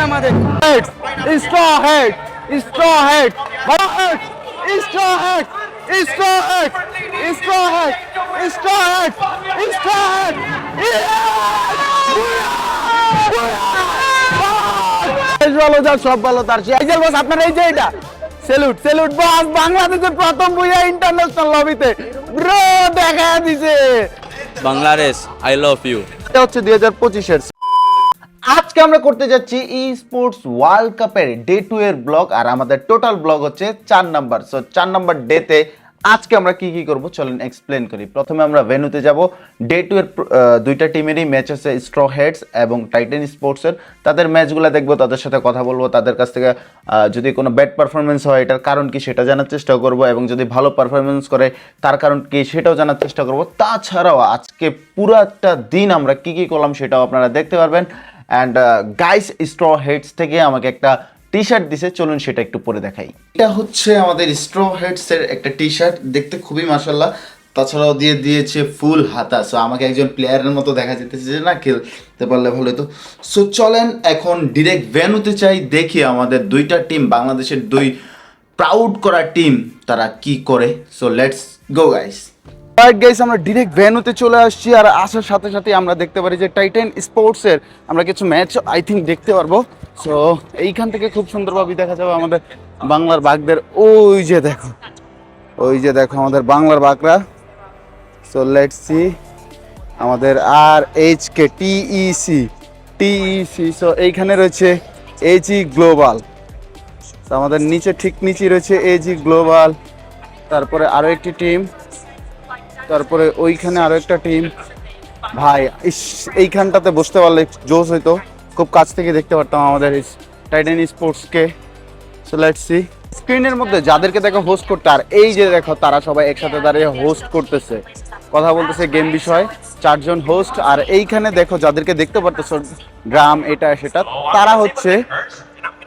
আমাদের straw hat, straw hat, বড় hat, straw hat, straw hat, straw hat, straw hat, straw hat, ভালো যার সব ভালো তার আইজেল বস আপনার এই যে এটা স্যালুট স্যালুট বস বাংলাদেশের প্রথম বুয়া ইন্টারন্যাশনাল লবিতে ব্রো দেখা দিছে বাংলাদেশ আই লাভ ইউ। এটা হচ্ছে 2025 এর আজকে আমরা করতে যাচ্ছি ই স্পোর্টস ওয়ার্ল্ড কাপের ডে 2 এর ব্লগ আর আমাদের টোটাল ব্লগ হচ্ছে 4 নাম্বার। সো 4 নাম্বার ডেতে আজকে আমরা কি কি করব চলেন এক্সপ্লেন করি। প্রথমে আমরা ভেন্যুতে যাব। ডে 2 এর দুইটা টিমেরই ম্যাচ আছে, স্ট্র হেডস এবং টাইটান স্পোর্টসের। তাদের ম্যাচগুলো দেখবো, তাদের সাথে কথা বলবো, তাদের কাছ থেকে যদি কোনো ব্যাড পারফরমেন্স হয় এটার কারণ কি সেটা জানার চেষ্টা করব এবং যদি ভালো পারফরমেন্স করে তার কারণ কি সেটাও জানার চেষ্টা করব। তাছাড়াও আজকে পুরাটা দিন আমরা কি কি করলাম সেটাও আপনারা দেখতে পারবেন। অ্যান্ড গাইস স্ট্র হেডস থেকে আমাকে একটা টি শার্ট দিছে, চলুন সেটা একটু পরে দেখাই। এটা হচ্ছে আমাদের স্ট্র হেডস এর একটা টি শার্ট, দেখতে খুবই মাশাআল্লাহ। তাছাড়াও দিয়েছে ফুল হাতা। সো আমাকে একজন প্লেয়ারের মতো দেখা যেতেছে, যে না খেলতে পারলে ভালো হতো। সো চলেন এখন ডিরেক্ট ভেন্যুতে চাই, দেখি আমাদের দুইটা টিম, বাংলাদেশের দুই প্রাউড করা টিম, তারা কি করে। So let's go guys. Right guys, আমরা ডিরেক্ট ভেন্যুতে চলে আসছি আর আসার সাথে সাথে আমরা দেখতে পারি যে টাইটান স্পোর্টসের আমরা কিছু ম্যাচ আই থিঙ্ক দেখতে পারবো। সো এইখান থেকে খুব সুন্দরভাবে দেখা যাবে আমাদের বাংলার বাঘদের। ওই যে দেখো, ওই যে দেখো আমাদের বাংলার বাঘরা। সো লেটস সি আমাদের R H K TEC TEC. So এইখানে রয়েছে এজি গ্লোবাল। সো আমাদের নিচে ঠিক নিচে রয়েছে এজি গ্লোবাল, তারপরে আরও একটি টিম, তারপরে ওইখানে আরো একটা টিম। ভাই এইখানটাতে বসতে পারলে জোশ হইতো, খুব কাছ থেকে দেখতে পারতাম আমাদের টাইটান স্পোর্টসকে। সো লেটস সি স্ক্রিনের মধ্যে যাদেরকে দেখো হোস্ট করতে, আর এই যে দেখো তারা সবাই একসাথে দাঁড়িয়ে হোস্ট করতেছে, কথা বলতেছে গেম বিষয়। 4 জন হোস্ট। আর এইখানে দেখো যাদেরকে দেখতে পারতেছো ড্রাম এটা সেটা, তারা হচ্ছে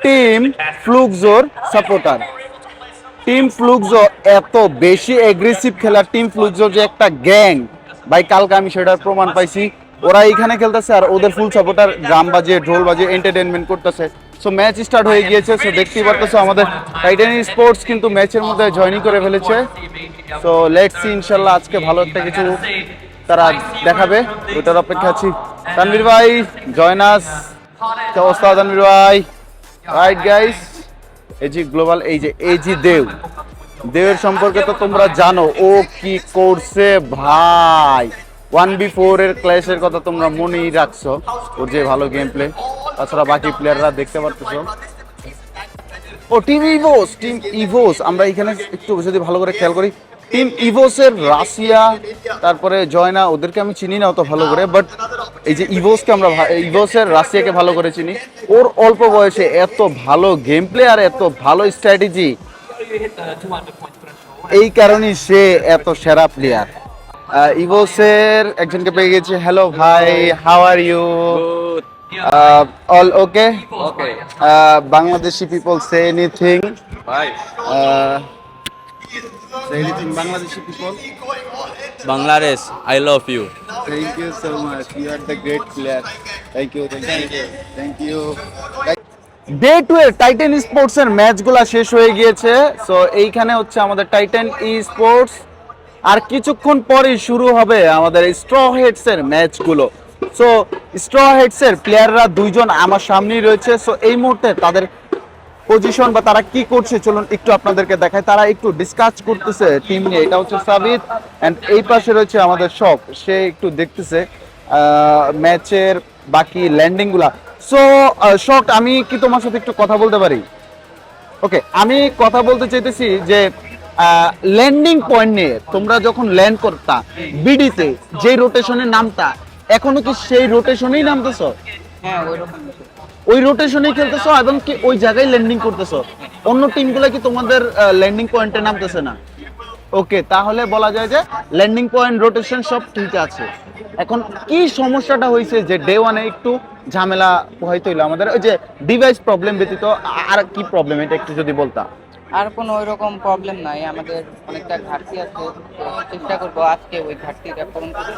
টিম ফ্লুকজোর সাপোর্টার। টিম ফ্লুকজো এত বেশি এগ্রেসিভ খেলার, টিম ফ্লুকজো যে একটা গ্যাং ভাই, কালকে আমি সেটার প্রমাণ পাইছি। ওরা এইখানে খেলতেছে আর ওদের ফুল সাপোর্টার ড্রাম বাজিয়ে ঢোল বাজিয়ে এন্টারটেনমেন্ট করতেছে। সো ম্যাচ স্টার্ট হয়ে গিয়েছে। সো দেখতেই পারতেছো আমাদের টাইটান স্পোর্টস কিন্তু ম্যাচের মধ্যে জয়েনিং করে ফেলেছে। সো লেটস সি, ইনশাল্লাহ আজকে ভালো একটা কিছু তারা দেখাবে, ওটার অপেক্ষা আছি। তানভীর ভাই জয়েন আস। কি অবস্থা তানভীর ভাই? রাইট গাইস, এজি গ্লোবাল, এই যে এজি দেবের সম্পর্কে তো তোমরা জানো, ও কি করছে ভাই। 1v4 এর ক্ল্যাশের কথা তোমরা মনেই রাখছো, ওর যে ভালো গেম প্লে। তাছাড়া বাকি প্লেয়াররা দেখতে পারতেছো। ও টিম ইভোস আমরা এখানে একটু যদি ভালো করে খেয়াল করি, টিম ইভোসের রাশিয়া, তারপরে জয়না, ওদেরকে আমি চিনি না অত ভালো করে, বাট এই যে ইভোসকে আমরা ইভোসের রাশিয়াকে ভালো করে চিনি। ওর অল্প বয়সে এত ভালো গেম প্লে আর এত ভালো স্ট্র্যাটেজি, এই কারণেই সে এত সেরা প্লেয়ার। ইভোসের একজনকে পেয়ে গেছি। হ্যালো ভাই, how are you? All okay? Okay. Bangladeshi people say anything? ভাই Say anything, Bangladeshi people. Bangladesh I love you. Thank you so much. You are the great player. Thank you. Thank you. Day 2 এর Titan sports এর ম্যাচগুলো শেষ হয়ে গিয়েছে। So এইখানে হচ্ছে আমাদের টাইটান ই স্পোর্টস, আর কিছুক্ষণ পরেই শুরু হবে আমাদের স্ট্র হেডস এর ম্যাচগুলো। সো স্ট্র হেডস এর প্লেয়াররা 2 জন আমার সামনেই রয়েছে। সো এই মুহূর্তে তাদের পজিশন বা তারা কি করছে চলুন একটু আপনাদেরকে দেখায়। তারা একটু ডিসকাস করতেছে টিম নিয়ে। এটা হচ্ছে সাবিত, এন্ড এই পাশে রয়েছে আমাদের শক, সে একটু দেখতেছে ম্যাচের বাকি ল্যান্ডিং গুলা। সো শক, আমি কি তোমার সাথে একটু কথা বলতে পারি? ওকে, আমি কথা বলতে চাইতেছি যে ল্যান্ডিং পয়েন্ট নিয়ে, তোমরা যখন ল্যান্ড করতা বিডিতে যে রোটেশনের নামটা, এখনো কি সেই রোটেশনেই নামতেছো? হ্যাঁ, ওইরকম ওই রোটেশনেই খেলতেছো এবং কি ওই জায়গায় ল্যান্ডিং করতেছো? অন্য টিমগুলো কি তোমাদের ল্যান্ডিং পয়েন্টে নামতেছে না? ওকে, তাহলে বলা যায় যে ল্যান্ডিং পয়েন্ট রোটেশন সব ঠিক আছে। এখন কি সমস্যাটা হয়েছে যে ডে 1 এ একটু ঝামেলা হয়তো হইলো আমাদের, ওই যে ডিভাইস প্রবলেম ব্যতীত আর কি প্রবলেম, এটা একটু যদি বলতা। আর কোনো ওইরকম প্রবলেম নাই, আমাদের অনেকটা ঘাটতি আছে, তো চেষ্টা করবো আজকে ওই ঘাটতিটা পূরণ করতে,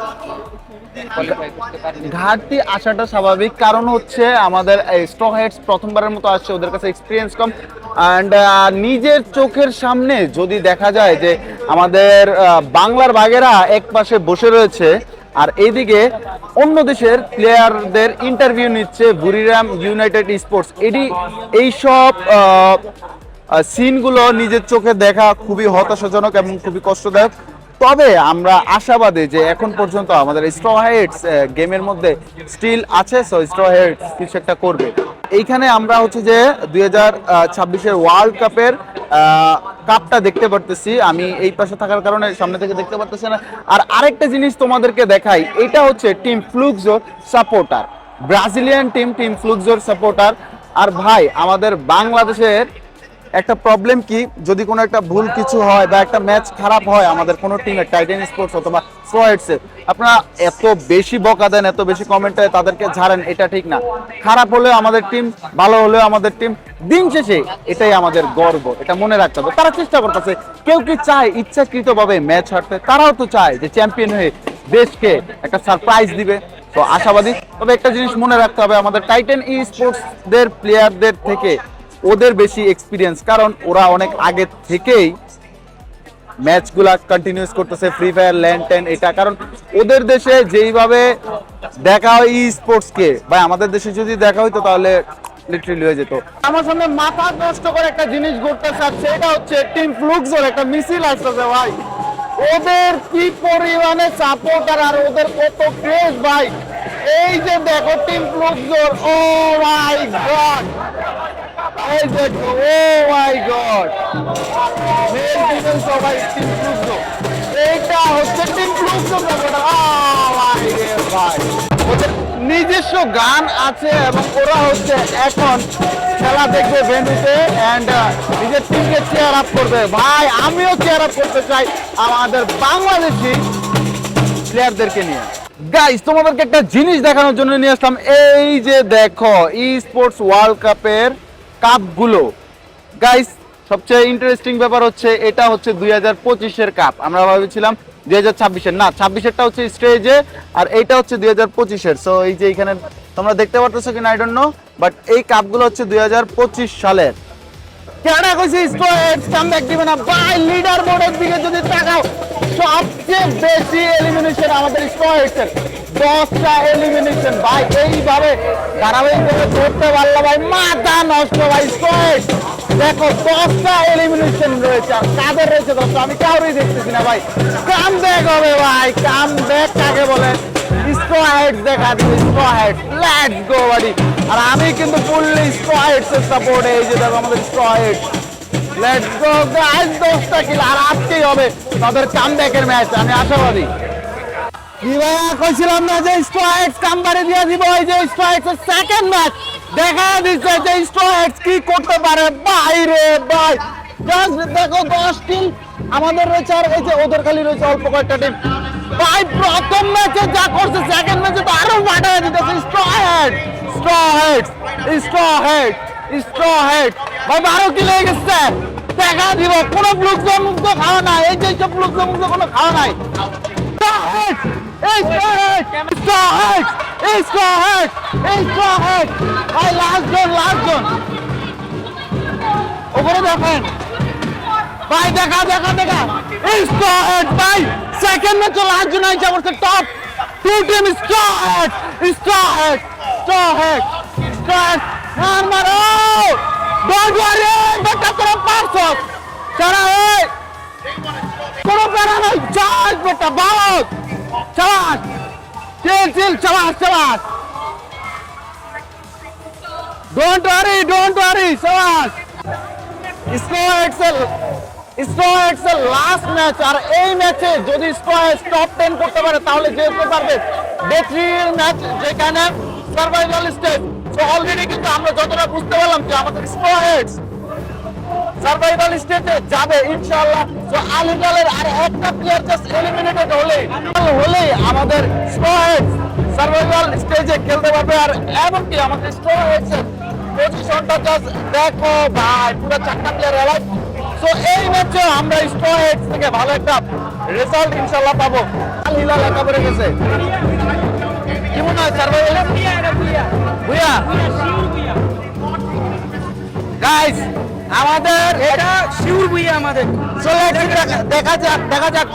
কোয়ালিফাই করতে পারি। ঘাটতি আসাটা স্বাভাবিক, কারণ হচ্ছে আমাদের স্ট্রং হেডস প্রথমবারের মতো আসছে, ওদের কাছে এক্সপিরিয়েন্স কম। অ্যান্ড নিজের চোখের সামনে যদি দেখা যায় যে আমাদের বাংলার বাঘেরা এক পাশে বসে রয়েছে আর এইদিকে অন্য দেশের প্লেয়ারদের ইন্টারভিউ নিচ্ছে বুড়িরাম ইউনাইটেড স্পোর্টস, এইসব সিনগুলো নিজের চোখে দেখা খুবই হতাশাজনক এবং খুবই কষ্টদায়ক। তবে আমরা আশাবাদী যে এখন পর্যন্ত আমাদের স্ট্র হেডস গেমের মধ্যে স্টিল আছে, সো স্ট্র হেডস কিছু একটা করবে। এইখানে আমরা হচ্ছে যে 2026-এর ওয়ার্ল্ড কাপের কাপটা দেখতে পারতেছি, আমি এই পাশে থাকার কারণে সামনে থেকে দেখতে পারতেছি না। আর আরেকটা জিনিস তোমাদেরকে দেখাই, এটা হচ্ছে টিম ফ্লুক্সোর সাপোর্টার, ব্রাজিলিয়ান টিম ফ্লুক্সোর সাপোর্টার। আর ভাই আমাদের বাংলাদেশের একটা প্রবলেম কি, যদি কোনো একটা ভুল কিছু হয় বা একটা ম্যাচ খারাপ হয় আমাদের কোনো টিমের, টাইটান স্পোর্টস অথবা সোয়েটসে, আপনারা এত বেশি বকা দেন, এত বেশি কমেন্টে তাদেরকে ঝাড়েন, এটা ঠিক না। খারাপ হলেও আমাদের টিম, ভালো হলেও আমাদের টিম, দিন শেষে এটাই আমাদের গর্ব, এটা মনে রাখতে হবে। তারা চেষ্টা করতেছে, কেউ কি চায় ইচ্ছাকৃতভাবে ম্যাচ হারতে? তারাও তো চায় যে চ্যাম্পিয়ন হয়ে দেশকে একটা সারপ্রাইজ দিবে। তো আশাবাদী। তবে একটা জিনিস মনে রাখতে হবে, আমাদের টাইটান স্পোর্টসদের প্লেয়ারদের থেকে ওদের বেশি এক্সপিরিয়েন্স, কারণ ওরা অনেক আগে থেকেই ম্যাচগুলা কন্টিনিউস করতেছে, ফ্রি ফায়ার, ল্যান্ড 10, এটা কারণ ওদের দেশে যেইভাবে দেখা হয় ই স্পোর্টসকে, বা আমাদের দেশে যদি দেখা হইতো তাহলে লিটারালি হয়ে যেত। আমার সামনে মাথা নষ্ট করে একটা জিনিস ঘটতে চাচ্ছে, এটা হচ্ছে টিম ফ্লুক্সোর একটা মিছিল আসতেছে ভাই। ওদের কি পরিমাণে সাপোর্টার আর ওদের কত ক্রেজ ভাই। এই যে দেখো টিম ফ্লুক্সোর, ও মাই গড, এই দেখো, ও মাই গড, সবাই টিম ফ্লুক্সো, এইটা হচ্ছে টিম ফ্লুক্সো সাপোর্টার। ও মাই গড ভাই, ওদের নিজস্ব গান আছে এবং ওরা হচ্ছে এখন খেলা দেখবে ভেন্যুতে এন্ড নিজের টিমকে চেয়ার আপ করবে। ভাই আমিও চেয়ার আপ করতে চাই আমাদের বাংলাদেশি প্লেয়ারদেরকে নিয়ে। গাইস তোমাদেরকে একটা জিনিস দেখানোর জন্য নিয়ে আসলাম, এই যে দেখো ই স্পোর্টস ওয়ার্ল্ড কাপের কাপগুলো। গাইস সবচেয়ে ইন্টারেস্টিং ব্যাপার হচ্ছে এটা হচ্ছে 2025-এর কাপ। আমরা ভেবেছিলাম 2026-এর, না 26-এরটা হচ্ছে স্টেজে আর এইটা হচ্ছে 2025-এর। সো এই যে এখানে তোমরা দেখতে পারতেছো কিনা আই ডোন্ট নো, বাট এই কাপগুলো হচ্ছে 2025 সালের। কেডা কইছে স্কোয়াডস কামব্যাক দিবে না ভাই? লিডার বোর্ডের দিকে যদি তাকাও, সবচেয়ে বেশি এলিমিনেশন আমাদের স্কোয়াডসের, 10টা এলিমিনেশন ভাই। এইভাবে ধারাবাহিকভাবে করতে পারলো ভাই, মাথা নষ্ট ভাই। স্কোয়াড দেখো 10টা এলিমিনেশন রয়েছে, আর কাদের রয়েছে 10টা আমি কাউরেই দেখতেছি না ভাই। কামব্যাক হবে ভাই, কামব্যাক কাকে বলে? স্কোয়াড দেখা দিবে, স্কোয়াড, লেটস গো বাড়ি। আর আমি কিন্তু ফুললি স্কোয়াডস এর সাপোর্টে। এই যে দেখো আমাদের স্কোয়াড, লেটস গো গাইস, 10টা কিল আর আজকেই হবে তাদের কামব্যাকের ম্যাচ, আমি আশাবাদী। কি ভাইয়া কইছিলাম না যে স্ট্রাইকস কামবারে দিয়ে দিব? এই যে স্ট্রাইকস এর সেকেন্ড ম্যাচ দেখা দিচ্ছে যে স্ট্রাইকস কি করতে পারে ভাই রে ভাই। জাস্ট দেখো 10 কিল আমাদের রয়েছে, আর এই যে ওদের খালি রয়েছে অল্প কয়েকটা টিম ভাই। প্রথম ম্যাচে যা করছে সেকেন্ড ম্যাচে তো আরো বাড়ায় দিতেছে। স্ট্রাইক, স্ট্রাইক, স্ট্রাইক, স্ট্রাইক ভাই 12 কিল হয়ে গেছে। দেখা দিব কোনো ব্লুকস মুক্ত খাওয়া নাই, এই যে সব ব্লুকস মুক্ত কোনো খাওয়া নাই। ওপরে দেখেন ভাই, দেখা দেখা দেখা ভাই, সেকেন্ড ম্যাচে লাস্ট জন আইসা করছে top 2 team. Strike, strike, strike, strike, আর মারো, ডন্ট ওয়ারি, বেটা তোরা পারছস, সারা এই কোনো প্যারা নাই, চাল বেটা বাস, চালাস, চিল চিল, চালাস চালাস, ডোন্ট ওয়ারি, চালাস। স্কোয়াডস এর লাস্ট ম্যাচ, আর এই ম্যাচে যদি স্কোয়াডস টপ 10 করতে পারে তাহলে যেতে পারবে ডে 3 এর ম্যাচ, যেখানে সার্ভাইভাল স্টেজ। সো অলরেডি কিন্তু আমরা যতটা বুঝতে পারলাম যে আমাদের স্কোয়াডস সার্ভাইভাল স্টেজে যাবে ইনশাআল্লাহ। সো আলিগালের আর একটা প্লেয়ার জাস্ট এলিমিনেটেড হলেই আমাদের স্কোয়াডস সার্ভাইভাল স্টেজে খেলতে পারবে। আর এমনকি আমাদের স্কোয়াডস এর পজিশনটা জাস্ট দেখো ভাই, পুরো 4টা প্লেয়ার অ্যালাইভ, সো এই ম্যাচে আমরা স্ট্র হেডস থেকে ভালো একটা রেজাল্ট ইনশাআল্লাহ পাবো। আল হিলাল একেবারে গেছে, কি মনে হয় স্যার? ভুইয়া গাইস, আমাদের এটা শিউর ভুইয়া আমাদের। চলে দেখা যাক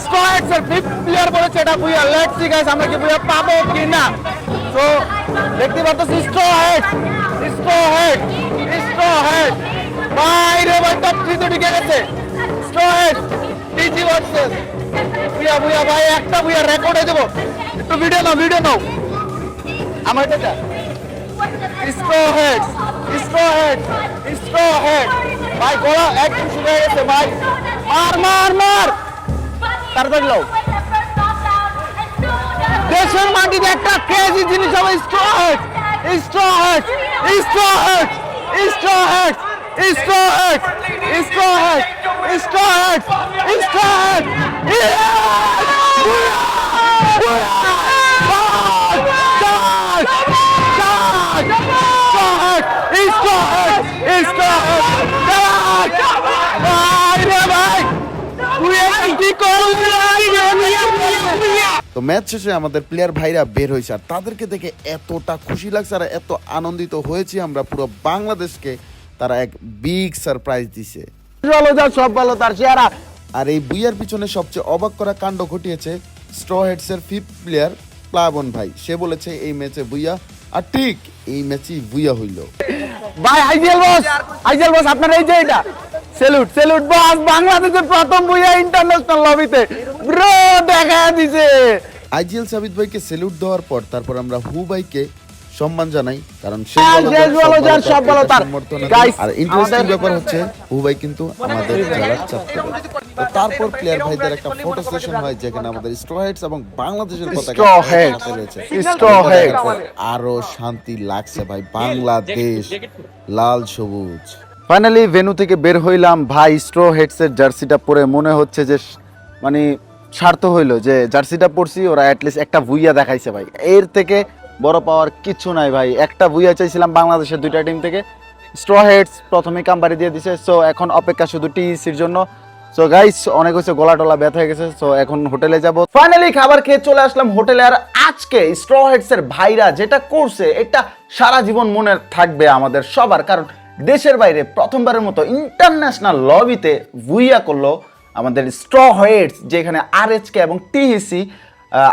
স্ট্র হেডস এর ফিফথ প্লেয়ার বলেছে এটা ভুইয়া। লেটস সি গাইস, আমরা কি ভুইয়া পাবো কিনা। তো দেখতে পাচ্ছি স্ট্র হেড ভাই রে ভাই, টপ 3 তো ঢুকে গেছে। Straw head TG versus Bhuiya ভাই, একটা ভুইয়া রেকর্ডে দেবো। একটু ভিডিও নাও আমার এটা স্ট্র হেড ভাই, গোলা একদম শুরু হয়ে গেছে ভাই। মার তাড়াতাড়ি লাও। দেশের মাটিতে একটা ক্রেজি জিনিস হবে স্ট্র হেড। তো ম্যাচ শেষে আমাদের প্লেয়ার ভাইরা বের হয়েছে, আর তাদেরকে দেখে এতটা খুশি লাগছে আর এত আনন্দিত হয়েছি আমরা, পুরো বাংলাদেশকে তারা এক বিগ সারপ্রাইজ দিছে। সব ভালো তার চেহারা। আর এই বুইয়ার পিছনে সবচেয়ে অবাক করা কাণ্ড ঘটিয়েছে স্ট্র হেডস এর ফিফথ প্লেয়ার প্লাবন ভাই। সে বলেছে এই ম্যাচে বুইয়া, আর ঠিক এই ম্যাচেই বুইয়া হইল। ভাই আইজিএল বস আপনার এই যে এটা সেলুট বস, বাংলাদেশের প্রথম বুইয়া ইন্টারন্যাশনাল লবিতে ব্রো দেখা দিছে। আইজিএল সাবিত ভাইকে সেলুট দেওয়ার পর তারপর আমরা হু ভাইকে সম্মান জানাই, কারণ সে সব ভালো তার। আর ইন্টারেস্টিং ব্যাপার হচ্ছে হু ভাই কিন্তু আমাদের জেলার ছাত্র। তো তারপর প্লেয়ার ভাইদের একটা ফটো সেশন হয় যেখানে আমাদের স্ট্র হেডস এবং বাংলাদেশের পতাকা সাথে রয়েছে। আরো শান্তি লাগছে ভাই, বাংলাদেশ লাল সবুজ। ফাইনালি ভেন্যু থেকে বের হইলাম ভাই, স্ট্র হেডস এর জার্সিটা পরে মনে হচ্ছে যে মানে স্বার্থ হইলো যে জার্সিটা পরছি, ওরা অ্যাটলিস্ট একটা ভুইয়া দেখাইছে ভাই। এর থেকে বড় পাওয়ার কিছু নাই ভাই। একটা ভুইয়া চাইছিলাম বাংলাদেশের দুইটা টিম থেকে, স্ট্র হেডস প্রথমে কামবাড়ি দিয়ে দিছে। সো এখন অপেক্ষা শুধু টিসির জন্য। সো গাইস, অনেক হয়েছে, গলা টলা ব্যথা হয়ে গেছে। সো এখন হোটেলে যাব। ফাইনালি খাবার খেয়ে চলে আসলাম হোটেলে। আর আজকে স্ট্র হেডস এর ভাইরা যেটা করছে এটা সারা জীবন মনে থাকবে আমাদের সবার, কারণ দেশের বাইরে প্রথমবারের মতো ইন্টারন্যাশনাল লবিতে ভুইয়া করলো আমাদের স্ট্র হেডস, যেখানে আরএচকে এবং টিএসি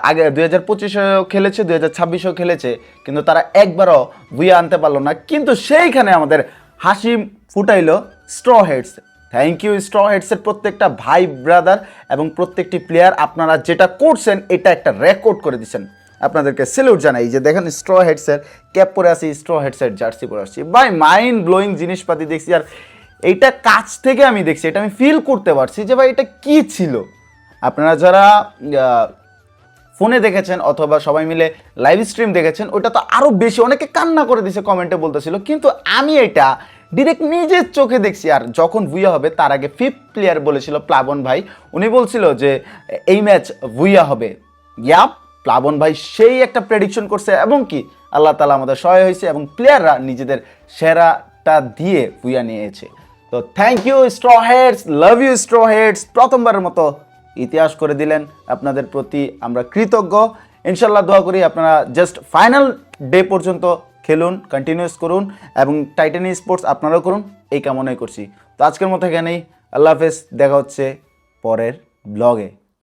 আগে 2025-এও খেলেছে, 2026-এও খেলেছে, কিন্তু তারা একবারও ভুইয়া আনতে পারলো না। কিন্তু সেইখানে আমাদের হাসি ফুটাইলো Straw Heads. Thank you Straw হেডসের প্রত্যেকটা ভাই ব্রাদার এবং প্রত্যেকটি প্লেয়ার, আপনারা যেটা করছেন এটা একটা রেকর্ড করে দিচ্ছেন, আপনাদেরকে স্যালুট জানাই। যে দেখেন স্ট্র হেডসের ক্যাপ পরে আসি, স্ট্র হেডসের জার্সি পরে আসছি ভাই, মাইন্ড ব্লোয়িং জিনিসপাতি দেখছি। আর এইটা কাছ থেকে আমি দেখছি, এটা আমি ফিল করতে পারছি যে ভাই এটা কি ছিল। আপনারা যারা ফোনে দেখেছেন অথবা সবাই মিলে লাইভ স্ট্রিম দেখেছেন, ওটা তো আরও বেশি, অনেকে কান্না করে দিছে, কমেন্টে বলতেছিল, কিন্তু আমি এটা ডিরেক্ট নিজের চোখে দেখছি। আর যখন ভুইয়া হবে তার আগে ফিফথ প্লেয়ার বলেছিল প্লাবন ভাই, উনি বলছিল যে এই ম্যাচ ভুইয়া হবে। ইয়াপ, প্লাবন ভাই সেই একটা প্রেডিকশন করছে এবং কি আল্লাহ তাআলা আমাদের সহায় হয়েছে এবং প্লেয়াররা নিজেদের সেরাটা দিয়ে ভুইয়া নিয়েছে। তো thank you straw heads, love you straw heads, প্রথমবারের মতো ইতিহাস করে দিলেন, আপনাদের প্রতি আমরা কৃতজ্ঞ। ইনশাল্লাহ দোয়া করি আপনারা জাস্ট ফাইনাল ডে পর্যন্ত খেলুন, কন্টিনিউস করুন এবং টাইটানি স্পোর্টস আপনারাও করুন, এই কামনাই করছি। তো আজকের মতো এখানেই, আল্লাহ হাফেজ, দেখা হচ্ছে পরের ব্লগে।